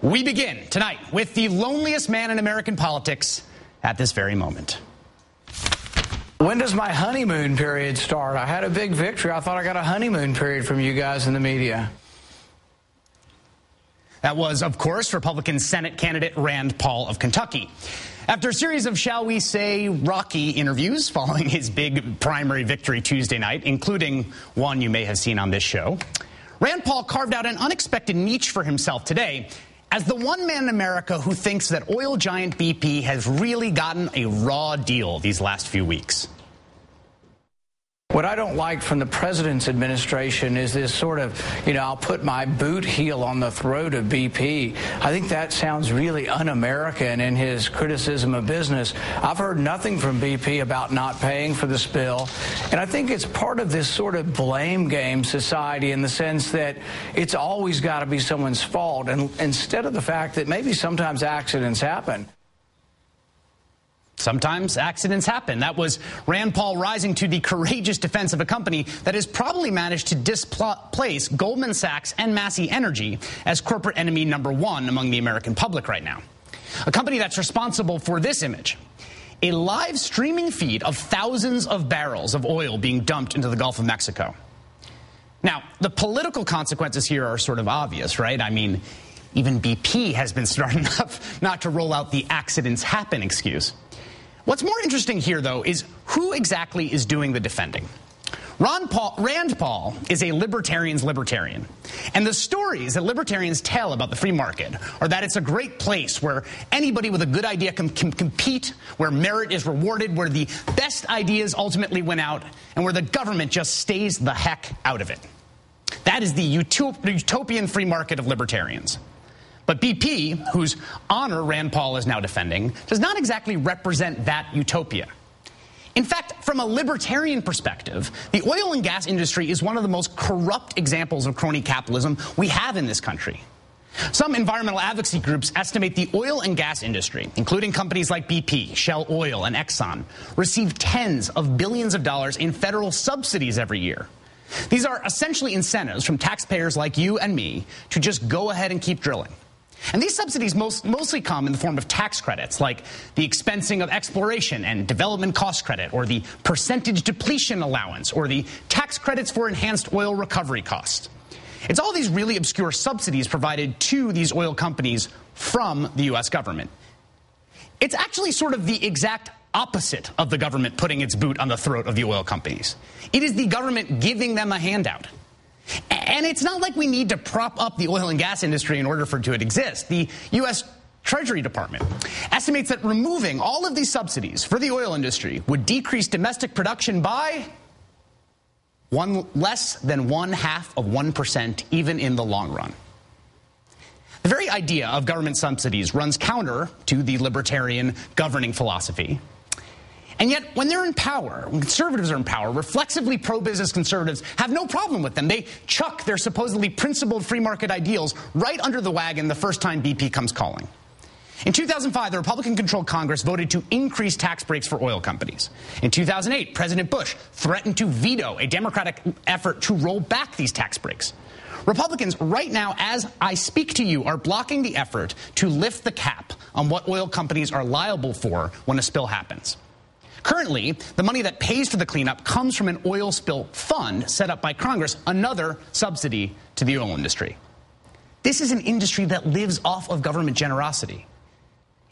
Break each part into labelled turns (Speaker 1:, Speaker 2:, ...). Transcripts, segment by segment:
Speaker 1: We begin tonight with the loneliest man in American politics at this very moment.
Speaker 2: When does my honeymoon period start? I had a big victory. I thought I got a honeymoon period from you guys in the media.
Speaker 1: That was, of course, Republican Senate candidate Rand Paul of Kentucky. After a series of, shall we say, rocky interviews following his big primary victory Tuesday night, including one you may have seen on this show, Rand Paul carved out an unexpected niche for himself today as the one man in America who thinks that oil giant BP has really gotten a raw deal these last few weeks.
Speaker 2: What I don't like from the president's administration is this sort of, I'll put my boot heel on the throat of BP. I think that sounds really un-American in his criticism of business. I've heard nothing from BP about not paying for the spill. And I think it's part of this sort of blame game society in the sense that it's always got to be someone's fault, and instead of the fact that maybe sometimes accidents happen.
Speaker 1: Sometimes accidents happen. That was Rand Paul rising to the courageous defense of a company that has probably managed to displace Goldman Sachs and Massey Energy as corporate enemy number one among the American public right now. A company that's responsible for this image: a live streaming feed of thousands of barrels of oil being dumped into the Gulf of Mexico. Now, the political consequences here are sort of obvious, right? I mean, even BP has been smart enough not to roll out the accidents happen excuse. What's more interesting here, though, is who exactly is doing the defending. Rand Paul is a libertarian's libertarian. And the stories that libertarians tell about the free market are that it's a great place where anybody with a good idea can compete, where merit is rewarded, where the best ideas ultimately win out, and where the government just stays the heck out of it. That is the utopian free market of libertarians. But BP, whose honor Rand Paul is now defending, does not exactly represent that utopia. In fact, from a libertarian perspective, the oil and gas industry is one of the most corrupt examples of crony capitalism we have in this country. Some environmental advocacy groups estimate the oil and gas industry, including companies like BP, Shell Oil, and Exxon, receive tens of billions of dollars in federal subsidies every year. These are essentially incentives from taxpayers like you and me to just go ahead and keep drilling. And these subsidies mostly come in the form of tax credits, like the expensing of exploration and development cost credit, or the percentage depletion allowance, or the tax credits for enhanced oil recovery costs. It's all these really obscure subsidies provided to these oil companies from the U.S. government. It's actually sort of the exact opposite of the government putting its boot on the throat of the oil companies. It is the government giving them a handout. And it's not like we need to prop up the oil and gas industry in order for it to exist. The U.S. Treasury Department estimates that removing all of these subsidies for the oil industry would decrease domestic production by less than 0.5%, even in the long run. The very idea of government subsidies runs counter to the libertarian governing philosophy. And yet, when they're in power, when conservatives are in power, reflexively pro-business conservatives have no problem with them. They chuck their supposedly principled free market ideals right under the wagon the first time BP comes calling. In 2005, the Republican-controlled Congress voted to increase tax breaks for oil companies. In 2008, President Bush threatened to veto a Democratic effort to roll back these tax breaks. Republicans right now, as I speak to you, are blocking the effort to lift the cap on what oil companies are liable for when a spill happens. Currently, the money that pays for the cleanup comes from an oil spill fund set up by Congress, another subsidy to the oil industry. This is an industry that lives off of government generosity.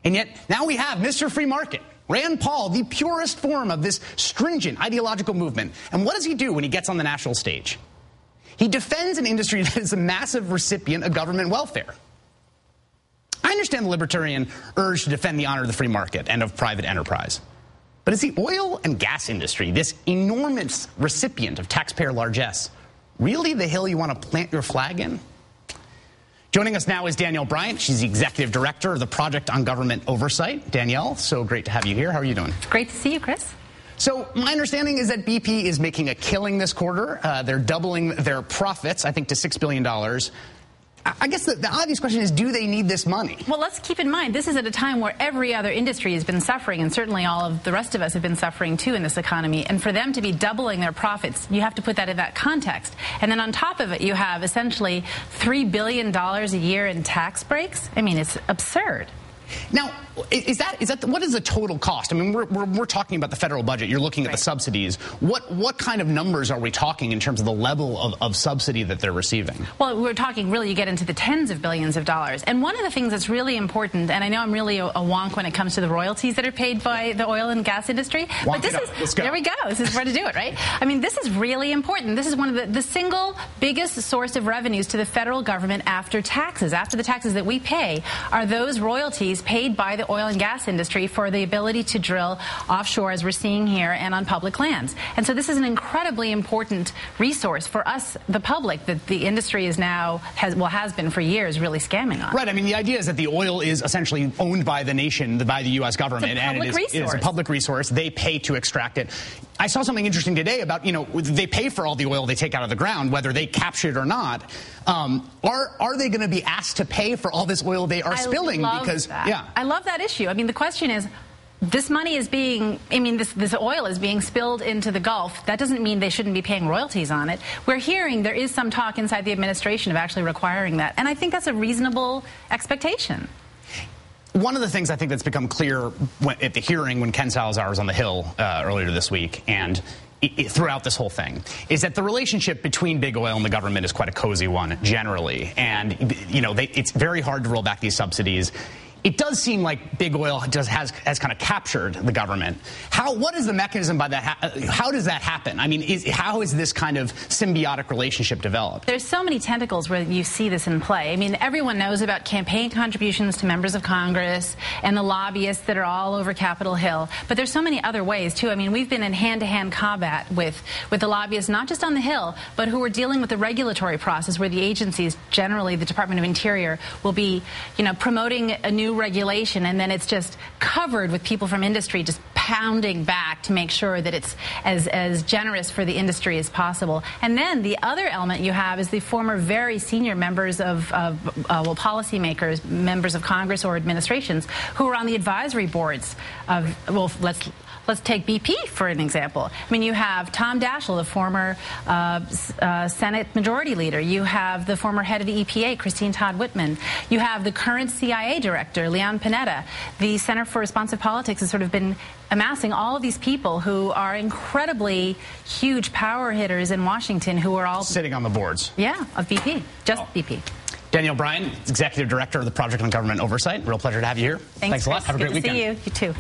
Speaker 1: And yet, now we have Mr. Free Market, Rand Paul, the purest form of this stringent ideological movement. And what does he do when he gets on the national stage? He defends an industry that is a massive recipient of government welfare. I understand the libertarian urge to defend the honor of the free market and of private enterprise. But is the oil and gas industry, this enormous recipient of taxpayer largesse, really the hill you want to plant your flag in? Joining us now is Danielle Bryant. She's the executive director of the Project on Government Oversight. Danielle, so great to have you here. How are you doing?
Speaker 3: It's great to see you, Chris.
Speaker 1: So my understanding is that BP is making a killing this quarter. They're doubling their profits, I think, to $6 billion. I guess the obvious question is, do they need this money?
Speaker 3: Well, let's keep in mind, this is at a time where every other industry has been suffering, and certainly all of the rest of us have been suffering too in this economy. And for them to be doubling their profits, you have to put that in that context. And then on top of it, you have essentially $3 billion a year in tax breaks. I mean, it's absurd.
Speaker 1: Now, is that what is the total cost? I mean, we're talking about the federal budget. You're looking at the subsidies. What kind of numbers are we talking in terms of the level of subsidy that they're receiving?
Speaker 3: Well, we're talking really, you get into the tens of billions of dollars. And one of the things that's really important, and I know I'm really a wonk when it comes to the royalties that are paid by the oil and gas industry, but this is,
Speaker 1: let's go.
Speaker 3: There we go. This is where to do it, right? I mean, this is really important. This is one of the single biggest source of revenues to the federal government after taxes. After the taxes that we pay are those royalties paid by the oil and gas industry for the ability to drill offshore, as we're seeing here, and on public lands. And so this is an incredibly important resource for us, the public, that the industry is now, has been for years, really scamming on.
Speaker 1: Right. I mean, the idea is that the oil is essentially owned by the nation, by the U.S. government.
Speaker 3: And it is
Speaker 1: a public resource. They pay to extract it. I saw something interesting today about, they pay for all the oil they take out of the ground, whether they capture it or not. Are they going to be asked to pay for all this oil they are spilling?
Speaker 3: I love that issue. I mean, the question is, this money is being, this oil is being spilled into the Gulf. That doesn't mean they shouldn't be paying royalties on it. We're hearing there is some talk inside the administration of actually requiring that. And I think that's a reasonable expectation.
Speaker 1: One of the things I think that's become clear at the hearing when Ken Salazar was on the Hill earlier this week and throughout this whole thing is that the relationship between big oil and the government is quite a cozy one generally. And, it's very hard to roll back these subsidies. It does seem like big oil has kind of captured the government. What is the mechanism by that? How does that happen? I mean, how is this kind of symbiotic relationship developed?
Speaker 3: There's so many tentacles where you see this in play. I mean, everyone knows about campaign contributions to members of Congress and the lobbyists that are all over Capitol Hill. But there's so many other ways, too. I mean, we've been in hand-to-hand combat with the lobbyists, not just on the Hill, but who are dealing with the regulatory process where the agencies, generally the Department of Interior, will be, promoting a new regulation, and then it's just covered with people from industry just pounding back to make sure that it's as generous for the industry as possible. And then the other element you have is the former very senior members of policymakers, members of Congress or administrations who are on the advisory boards of, let's take BP for an example. I mean, you have Tom Daschle, the former Senate Majority Leader. You have the former head of the EPA, Christine Todd Whitman. You have the current CIA Director, Leon Panetta. The Center for Responsive Politics has sort of been amassing all of these people who are incredibly huge power hitters in Washington who are all
Speaker 1: sitting on the boards.
Speaker 3: Yeah, of BP, BP.
Speaker 1: Danielle Bryan, Executive Director of the Project on Government Oversight. Real pleasure to have you here.
Speaker 3: Thanks a lot.
Speaker 1: Have a great weekend.
Speaker 3: Good to see you. You too.